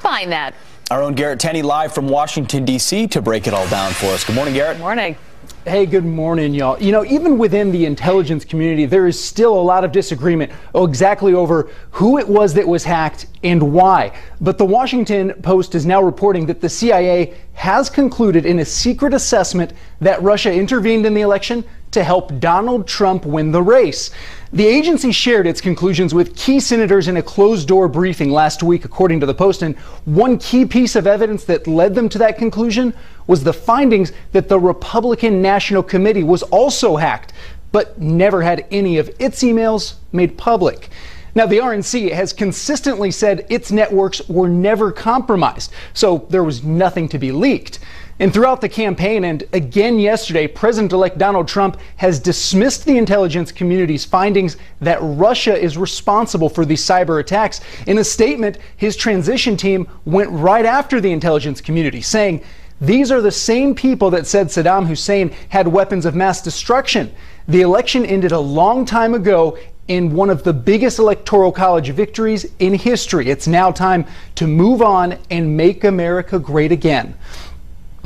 buying that. Our own Garrett Tenney live from Washington, D.C. to break it all down for us. Good morning, Garrett. Good morning. Hey, good morning, y'all. You know, even within the intelligence community, there is still a lot of disagreement exactly over who it was that was hacked and why. But the Washington Post is now reporting that the CIA has concluded in a secret assessment that Russia intervened in the election to help Donald Trump win the race. The agency shared its conclusions with key senators in a closed-door briefing last week, according to the Post, and one key piece of evidence that led them to that conclusion was the findings that the Republican National Committee was also hacked, but never had any of its emails made public. Now, the RNC has consistently said its networks were never compromised, so there was nothing to be leaked. And throughout the campaign and again yesterday, President-elect Donald Trump has dismissed the intelligence community's findings that Russia is responsible for these cyber attacks. In a statement, his transition team went right after the intelligence community, saying, "These are the same people that said Saddam Hussein had weapons of mass destruction. The election ended a long time ago in one of the biggest electoral college victories in history. It's now time to move on and make America great again."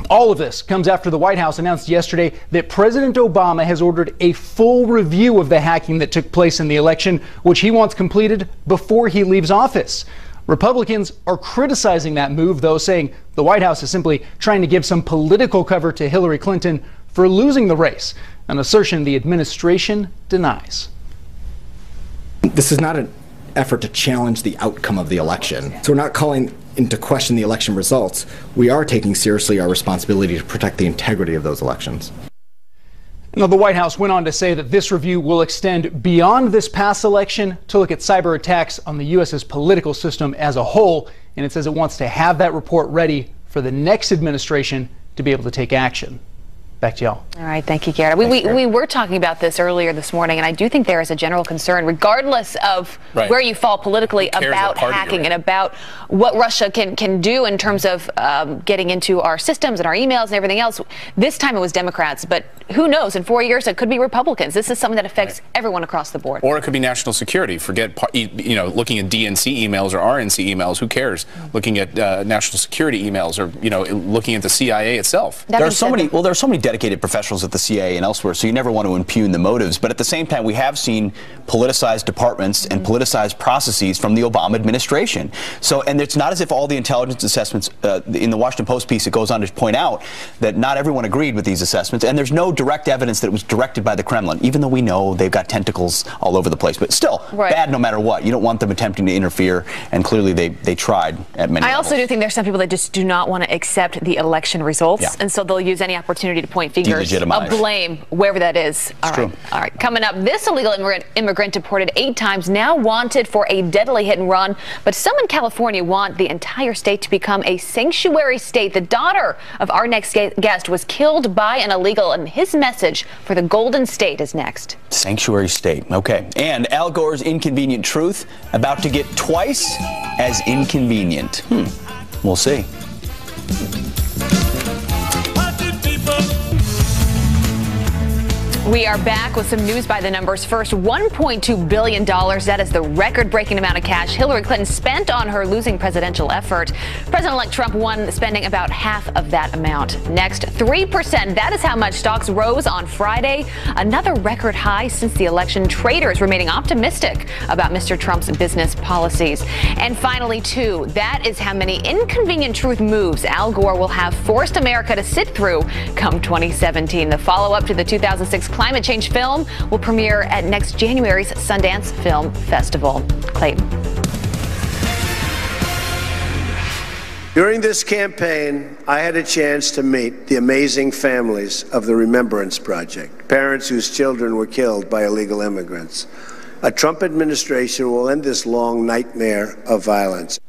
All of this comes after the White House announced yesterday that President Obama has ordered a full review of the hacking that took place in the election, which he wants completed before he leaves office. Republicans are criticizing that move, though, saying the White House is simply trying to give some political cover to Hillary Clinton for losing the race, an assertion the administration denies. This is not an effort to challenge the outcome of the election. So we're not calling into question the election results. We are taking seriously our responsibility to protect the integrity of those elections. Now, the White House went on to say that this review will extend beyond this past election to look at cyber attacks on the U.S.'s political system as a whole, and it says it wants to have that report ready for the next administration to be able to take action. Back to y'all. All right, thank you, Garrett. We were talking about this earlier this morning, and I do think there is a general concern, regardless of where you fall politically, about hacking and about what Russia can do in terms of getting into our systems and our emails and everything else. This time it was Democrats, but who knows? In 4 years, it could be Republicans. This is something that affects everyone across the board. Or it could be national security. Forget, looking at DNC emails or RNC emails. Who cares? Looking at national security emails, or looking at the CIA itself. There are so many dedicated professionals at the CIA and elsewhere, so you never want to impugn the motives. But at the same time, we have seen politicized departments and politicized processes from the Obama administration. So, and it's not as if all the intelligence assessments in the Washington Post piece, it goes on to point out that not everyone agreed with these assessments, and there's no direct evidence that it was directed by the Kremlin, even though we know they've got tentacles all over the place. But still, bad no matter what. You don't want them attempting to interfere, and clearly they tried at many levels. I also do think there's some people that just do not want to accept the election results, and so they'll use any opportunity to point fingers of blame wherever that is. All right. Coming up, this illegal immigrant deported 8 times, now wanted for a deadly hit and run. But some in California want the entire state to become a sanctuary state. The daughter of our next guest was killed by an illegal, and his message for the Golden State is next. Sanctuary state. Okay. And Al Gore's inconvenient truth about to get twice as inconvenient. We'll see. We are back with some news by the numbers. First, $1.2 billion. That is the record-breaking amount of cash Hillary Clinton spent on her losing presidential effort. President-elect Trump won, spending about half of that amount. Next, 3%. That is how much stocks rose on Friday. Another record high since the election. Traders remaining optimistic about Mr. Trump's business policies. And finally, 2. That is how many inconvenient truth moves Al Gore will have forced America to sit through come 2017. The follow-up to the 2006 climate change film will premiere at next January's Sundance Film Festival. Clayton. During this campaign, I had a chance to meet the amazing families of the Remembrance Project, parents whose children were killed by illegal immigrants. A Trump administration will end this long nightmare of violence.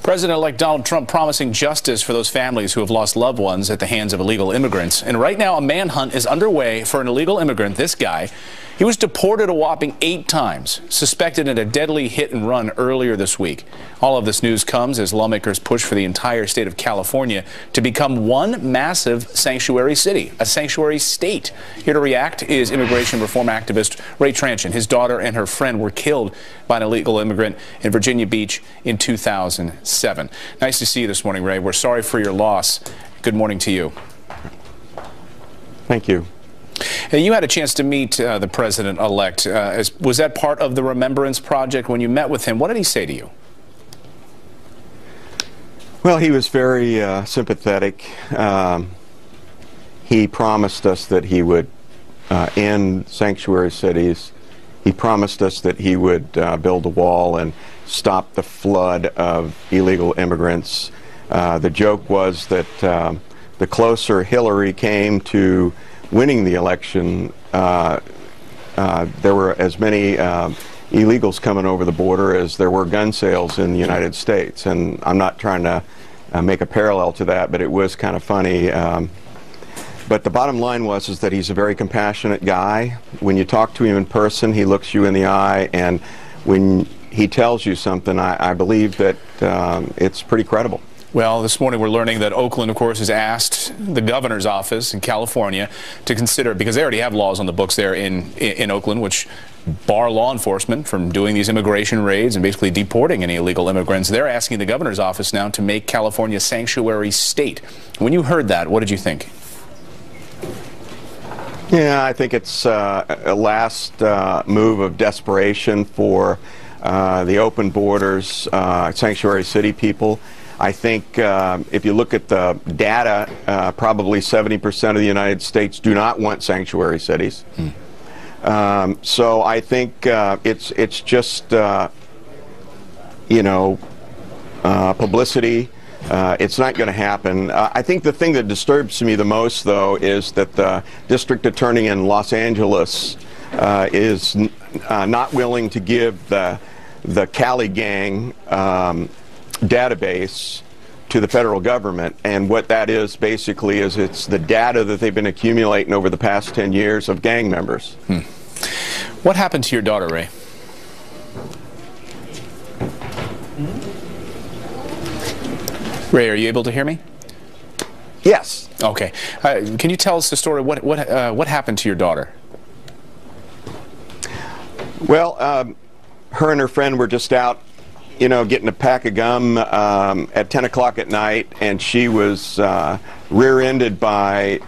President-elect Donald Trump promising justice for those families who have lost loved ones at the hands of illegal immigrants. And right now, a manhunt is underway for an illegal immigrant. This guy, He was deported a whopping 8 times, suspected in a deadly hit and run earlier this week. All of this news comes as lawmakers push for the entire state of California to become one massive sanctuary city, a sanctuary state. Here to react is immigration reform activist Ray Tranchen. His daughter and her friend were killed by an illegal immigrant in Virginia Beach in 2007. Nice to see you this morning, Ray. We're sorry for your loss. Good morning to you. Thank you. You had a chance to meet the president-elect. Was that part of the Remembrance Project when you met with him? What did he say to you? Well, he was very sympathetic. He promised us that he would end sanctuary cities. He promised us that he would build a wall and stop the flood of illegal immigrants. The joke was that the closer Hillary came to winning the election, there were as many illegals coming over the border as there were gun sales in the United States. And I'm not trying to make a parallel to that, but it was kind of funny. But the bottom line is that he's a very compassionate guy. When you talk to him in person, he looks you in the eye, and when he tells you something, I believe that it's pretty credible. Well, this morning we're learning that Oakland, of course, has asked the governor's office in California to consider, because they already have laws on the books there in Oakland, which bar law enforcement from doing these immigration raids and basically deporting any illegal immigrants. They're asking the governor's office now to make California a sanctuary state. When you heard that, what did you think? Yeah, I think it's a last move of desperation for the open borders, sanctuary city people. I think if you look at the data, probably 70% of the United States do not want sanctuary cities. So I think it's just publicity. It's not going to happen. I think the thing that disturbs me the most, though, is that the district attorney in Los Angeles is not willing to give the Cali gang database to the federal government, and what that is basically is it's the data that they've been accumulating over the past 10 years of gang members. What happened to your daughter, Ray? Ray, are you able to hear me? Yes. Okay. Can you tell us the story? What happened to your daughter? Well, her and her friend were just out, getting a pack of gum at 10 o'clock at night, and she was rear-ended by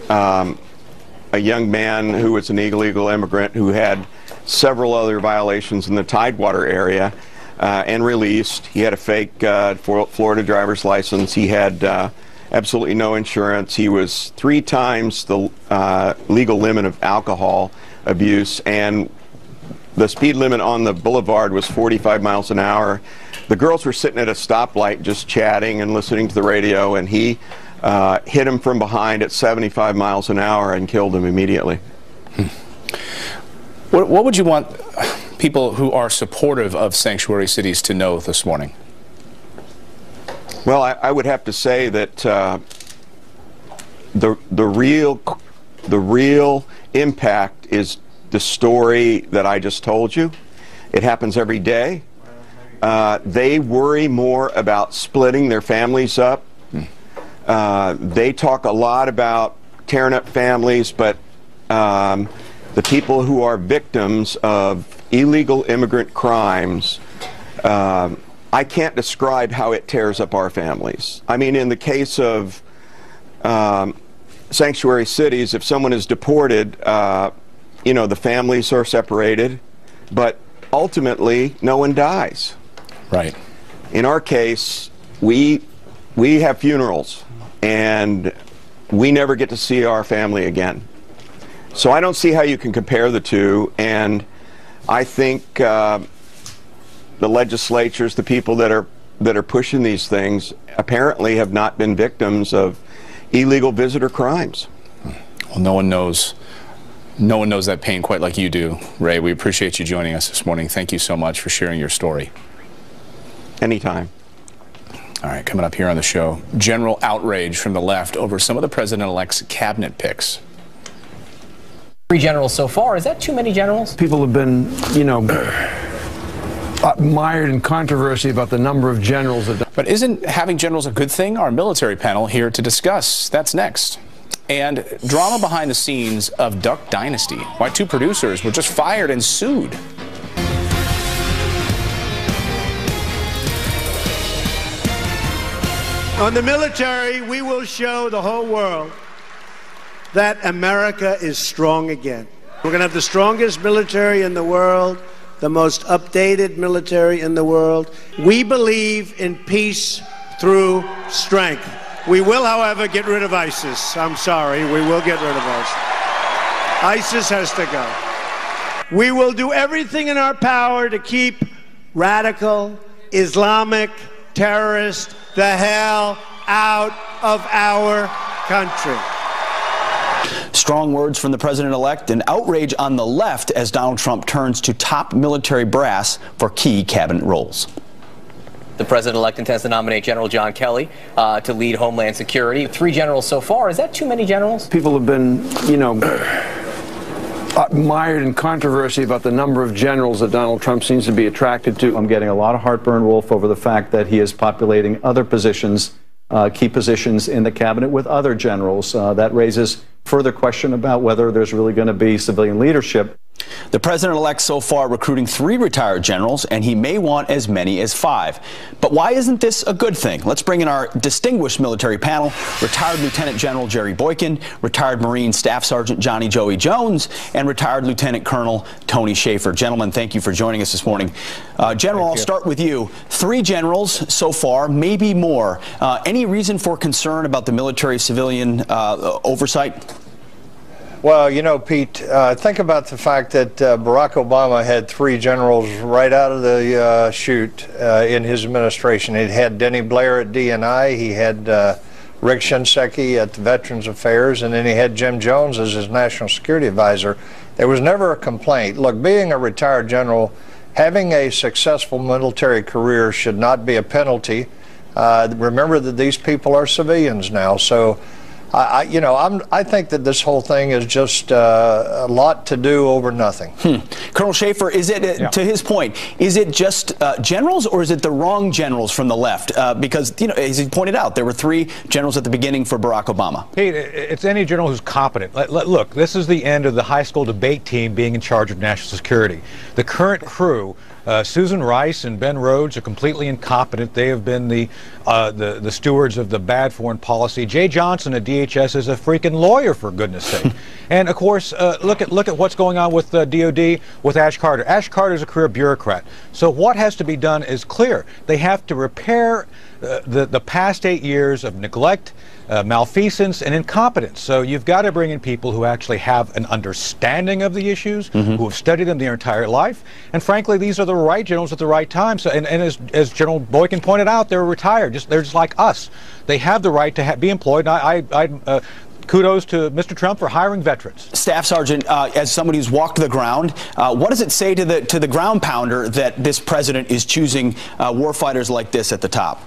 a young man who was an illegal immigrant who had several other violations in the Tidewater area, and released. He had a fake Florida driver's license. He had absolutely no insurance. He was 3 times the legal limit of alcohol abuse, and the speed limit on the boulevard was 45 miles an hour. The girls were sitting at a stoplight just chatting and listening to the radio, and he hit him from behind at 75 miles an hour and killed him immediately. What would you want people who are supportive of sanctuary cities to know this morning? Well, I would have to say that the real impact is the story that I just told you. It happens every day. They worry more about splitting their families up. They talk a lot about tearing up families, but the people who are victims of illegal immigrant crimes, I can't describe how it tears up our families. I mean, in the case of sanctuary cities, if someone is deported, the families are separated, but ultimately no one dies. Right. In our case, we have funerals, and we never get to see our family again. So I don't see how you can compare the two, and I think the legislatures, the people that are pushing these things, apparently have not been victims of illegal visitor crimes. Well, no one knows that pain quite like you do, Ray. We appreciate you joining us this morning. Thank you so much for sharing your story. Anytime. All right, coming up here on the show, general outrage from the left over some of the president-elect's cabinet picks. 3 generals so far. Is that too many generals? People have been, mired in controversy about the number of generals. But isn't having generals a good thing? Our military panel here to discuss. That's next. And drama behind the scenes of Duck Dynasty. Why 2 producers were just fired and sued. On the military, we will show the whole world that America is strong again. We're going to have the strongest military in the world, the most updated military in the world. We believe in peace through strength. We will, however, get rid of ISIS. I'm sorry, we will get rid of ISIS. ISIS has to go. We will do everything in our power to keep radical, Islamic terrorists the hell out of our country. Strong words from the president-elect and outrage on the left as Donald Trump turns to top military brass for key cabinet roles. The president-elect intends to nominate General John Kelly to lead Homeland Security. 3 generals so far. Is that too many generals? People have been, mired in controversy about the number of generals that Donald Trump seems to be attracted to. I'm getting a lot of heartburn, Wolf, over the fact that he is populating other positions, key positions in the cabinet with other generals. That raises further question about whether there's really going to be civilian leadership. The president-elect so far recruiting 3 retired generals, and he may want as many as 5. But why isn't this a good thing? Let's bring in our distinguished military panel: retired Lieutenant General Jerry Boykin, retired Marine Staff Sergeant Johnny Joey Jones, and retired Lieutenant Colonel Tony Schaefer. Gentlemen, thank you for joining us this morning. General, I'll start with you. 3 generals so far, maybe more. Any reason for concern about the military-civilian oversight? Well, Pete, think about the fact that Barack Obama had 3 generals right out of the chute in his administration. He had Denny Blair at DNI, he had Rick Shinseki at the Veterans Affairs, and then he had Jim Jones as his national security advisor. There was never a complaint. Look, being a retired general, having a successful military career should not be a penalty. Remember that these people are civilians now, so I think that this whole thing is just a lot to do over nothing. Colonel Schaefer, is it, to his point, is it just generals, or is it the wrong generals from the left? Because, as he pointed out, there were 3 generals at the beginning for Barack Obama. Pete, it's any general who's competent. Look, this is the end of the high school debate team being in charge of national security. The current crew, Susan Rice and Ben Rhodes, are completely incompetent. They have been the stewards of the bad foreign policy. Jay Johnson at DHS is a freaking lawyer, for goodness sake. And of course, look at what's going on with DOD with Ash Carter. Ash Carter is a career bureaucrat. So what has to be done is clear. They have to repair the past 8 years of neglect, malfeasance, and incompetence. So you've got to bring in people who actually have an understanding of the issues, who have studied them their entire life. And frankly, these are the right generals at the right time. So, and as General Boykin pointed out, they're retired. They're just like us. They have the right to be employed. And kudos to Mr. Trump for hiring veterans. Staff Sergeant, as somebody who's walked the ground, what does it say to the ground pounder that this president is choosing warfighters like this at the top?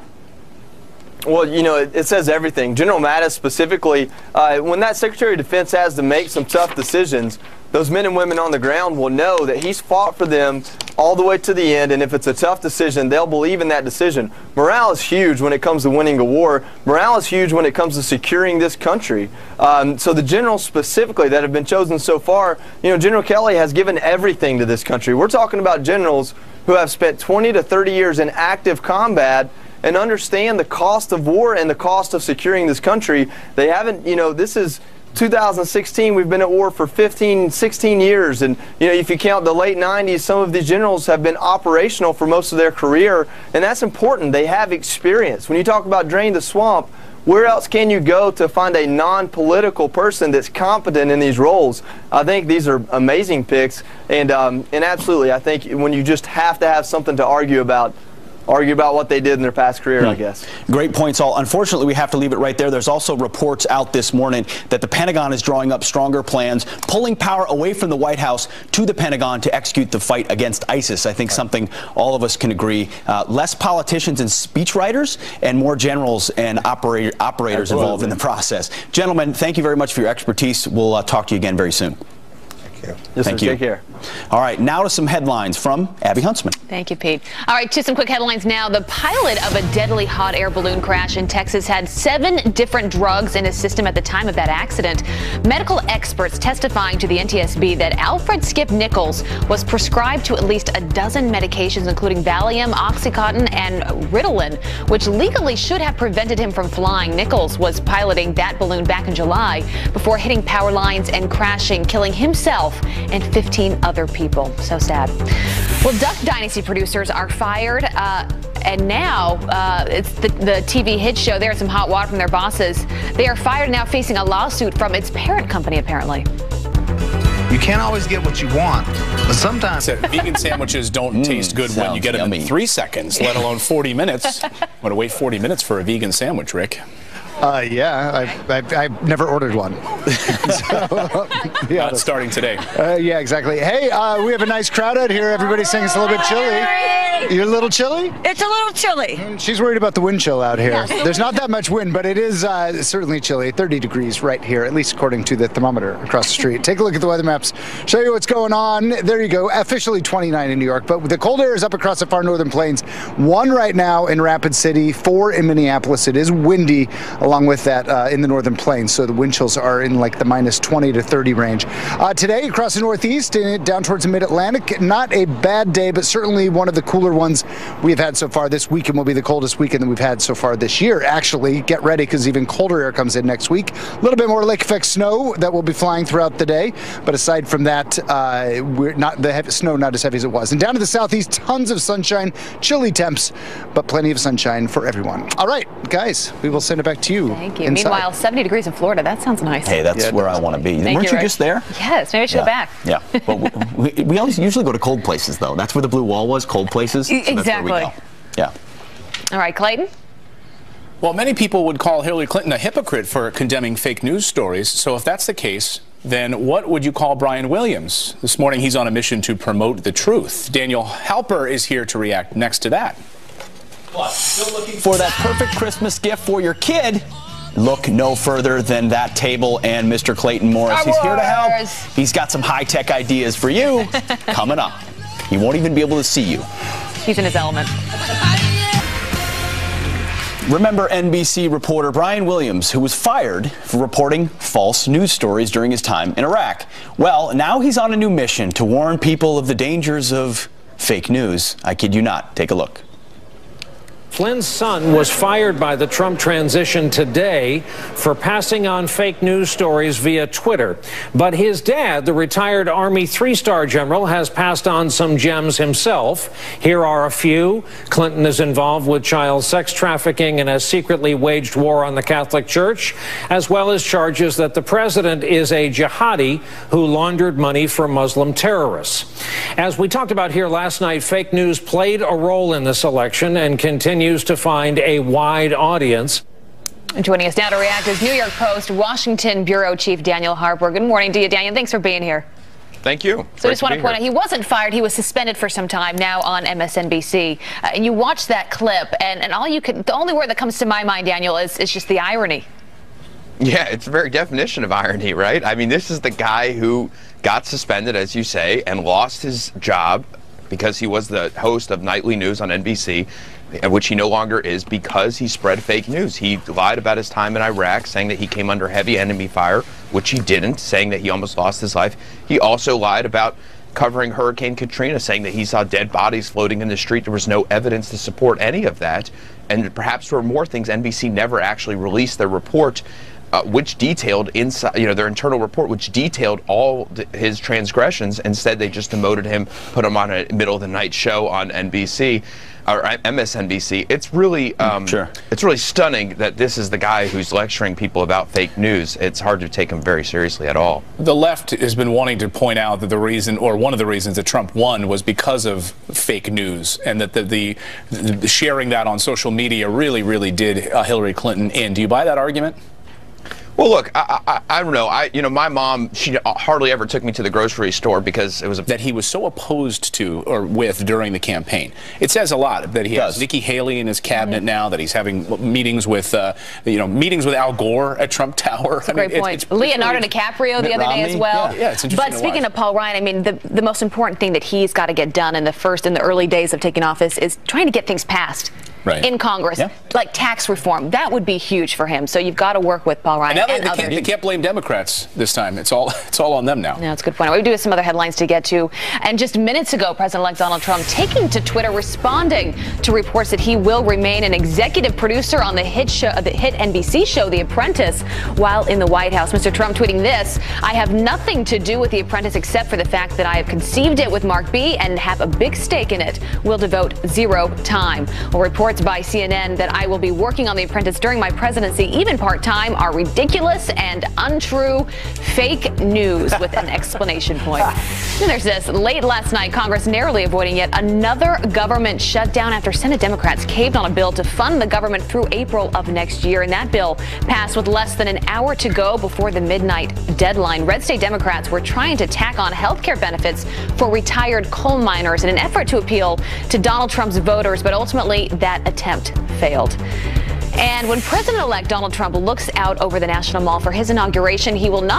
Well, it says everything. General Mattis specifically, when that Secretary of Defense has to make some tough decisions, those men and women on the ground will know that he's fought for them all the way to the end, and if it's a tough decision, they'll believe in that decision. Morale is huge when it comes to winning a war. Morale is huge when it comes to securing this country. So the generals specifically that have been chosen so far, General Kelly has given everything to this country. We're talking about generals who have spent 20 to 30 years in active combat and understand the cost of war and the cost of securing this country. They haven't, this is 2016, we've been at war for 15, 16 years. And, if you count the late 90s, some of these generals have been operational for most of their career. And that's important. They have experience. When you talk about drain the swamp, where else can you go to find a non-political person that's competent in these roles? I think these are amazing picks. And absolutely, I think when you just have to have something to argue about what they did in their past career, I guess. Great points, all. Unfortunately, we have to leave it right there. There's also reports out this morning that the Pentagon is drawing up stronger plans, pulling power away from the White House to the Pentagon to execute the fight against ISIS. I think something all of us can agree. Less politicians and speechwriters and more generals and operators involved in the process. Gentlemen, thank you very much for your expertise. We'll talk to you again very soon. Thank you. Yes, Thank sir. you. Take care. All right, now to some headlines from Abby Huntsman. Thank you, Pete. All right, to some quick headlines now. The pilot of a deadly hot air balloon crash in Texas had 7 different drugs in his system at the time of that accident. Medical experts testifying to the NTSB that Alfred Skip Nichols was prescribed to at least a dozen medications, including Valium, Oxycontin, and Ritalin, which legally should have prevented him from flying. Nichols was piloting that balloon back in July before hitting power lines and crashing, killing himself and 15 other people. So sad. Well, Duck Dynasty producers are fired, and now it's the TV hit show. There's some hot water from their bosses. They are fired now, facing a lawsuit from its parent company, apparently. You can't always get what you want, but sometimes vegan sandwiches don't taste good when you get them in 3 seconds, let alone 40 minutes. I'm going to wait 40 minutes for a vegan sandwich, Rick. Yeah, I've never ordered one. Not starting today. Yeah, exactly. Hey, we have a nice crowd out here. Everybody's saying it's a little bit chilly. You're a little chilly? It's a little chilly. She's worried about the wind chill out here. There's not that much wind, but it is certainly chilly. 30 degrees right here, at least according to the thermometer across the street. Take a look at the weather maps. Show you what's going on. There you go. Officially 29 in New York, but the cold air is up across the far northern plains. 1 right now in Rapid City, 4 in Minneapolis. It is windy along with that in the northern plains, so the wind chills are in like the minus 20 to 30 range. Today across the northeast and down towards the mid-Atlantic, not a bad day, but certainly one of the cooler ones we've had so far. This weekend will be the coldest weekend that we've had so far this year. Actually, get ready because even colder air comes in next week. A little bit more lake effect snow that will be flying throughout the day, but aside from that, we're not the heavy, snow not as heavy as it was. And down to the southeast, tons of sunshine, chilly temps, but plenty of sunshine for everyone. All right, guys, we will send it back to you. Thank you. Inside. Meanwhile, 70 degrees in Florida. That sounds nice. Hey, that's where I want to be. Weren't you Rick. just there? Yes, maybe I should go back. Yeah. Well, we always usually go to cold places, though. That's where the blue wall was, cold places. So Exactly. That's where we go. Yeah. All right, Clayton? Well, many people would call Hillary Clinton a hypocrite for condemning fake news stories. So if that's the case, then what would you call Brian Williams? This morning, he's on a mission to promote the truth. Daniel Halper is here to react next to that. What? Still looking for that perfect Christmas gift for your kid? Look no further than that table and Mr. Clayton Morris. He's here to help. He's got some high-tech ideas for you coming up. He won't even be able to see you. He's in his element. Remember NBC reporter Brian Williams, who was fired for reporting false news stories during his time in Iraq. Well, now he's on a new mission to warn people of the dangers of fake news. I kid you not. Take a look. Flynn's son was fired by the Trump transition today for passing on fake news stories via Twitter. But his dad, the retired Army 3-star general, has passed on some gems himself. Here are a few. Clinton is involved with child sex trafficking and has secretly waged war on the Catholic Church, as well as charges that the president is a jihadi who laundered money for Muslim terrorists. As we talked about here last night, fake news played a role in this election and continues to find a wide audience. And joining us now to react is New York Post Washington Bureau Chief Daniel Harper. Good morning to you, Daniel. Thanks for being here. Thank you. So I just want to point out, he wasn't fired. He was suspended for some time now on MSNBC. And you watched that clip, and all you could, the only word that comes to my mind, Daniel, is just the irony. Yeah, it's the very definition of irony, right? I mean, this is the guy who got suspended, as you say, and lost his job because he was the host of nightly news on NBC, which he no longer is because he spread fake news. He lied about his time in Iraq, saying that he came under heavy enemy fire, which he didn't, saying that he almost lost his life. He also lied about covering Hurricane Katrina, saying that he saw dead bodies floating in the street. There was no evidence to support any of that. And perhaps there were more things. NBC never actually released their report, which detailed inside, their internal report, which detailed all his transgressions. Instead, they just demoted him, put him on a middle of the night show on NBC or MSNBC. It's really, it's really stunning that this is the guy who's lecturing people about fake news. It's hard to take him very seriously at all. The left has been wanting to point out that the reason, or one of the reasons that Trump won was because of fake news, and that the sharing that on social media really did Hillary Clinton in. Do you buy that argument? Well, look, I don't know. My mom, she hardly ever took me to the grocery store because it was that he was so opposed to or with during the campaign. It says a lot that he has Nikki Haley in his cabinet now, that he's having meetings with, meetings with Al Gore at Trump Tower. That's a great point. It's Leonardo DiCaprio the other day as well. Yeah, it's interesting. But speaking of Paul Ryan, I mean, the most important thing that he's got to get done in the early days of taking office is trying to get things passed. Right. In Congress, like tax reform. That would be huge for him. So you've got to work with Paul Ryan and others. They can't blame Democrats this time. It's all on them now. No, that's a good point. We do have some other headlines to get to. And just minutes ago, President-elect Donald Trump taking to Twitter, responding to reports that he will remain an executive producer on the hit NBC show, The Apprentice, while in the White House. Mr. Trump tweeting this: "I have nothing to do with The Apprentice except for the fact that I have conceived it with Mark B and have a big stake in it. Will devote zero time." Well, reports by CNN that I will be working on The Apprentice during my presidency, even part-time, are ridiculous and untrue. Fake news with an exclamation point. Then there's this. Late last night, Congress narrowly avoiding yet another government shutdown after Senate Democrats caved on a bill to fund the government through April of next year. And that bill passed with less than an hour to go before the midnight deadline. Red state Democrats were trying to tack on health care benefits for retired coal miners in an effort to appeal to Donald Trump's voters, but ultimately that attempt failed. And when President-elect Donald Trump looks out over the National Mall for his inauguration, he will not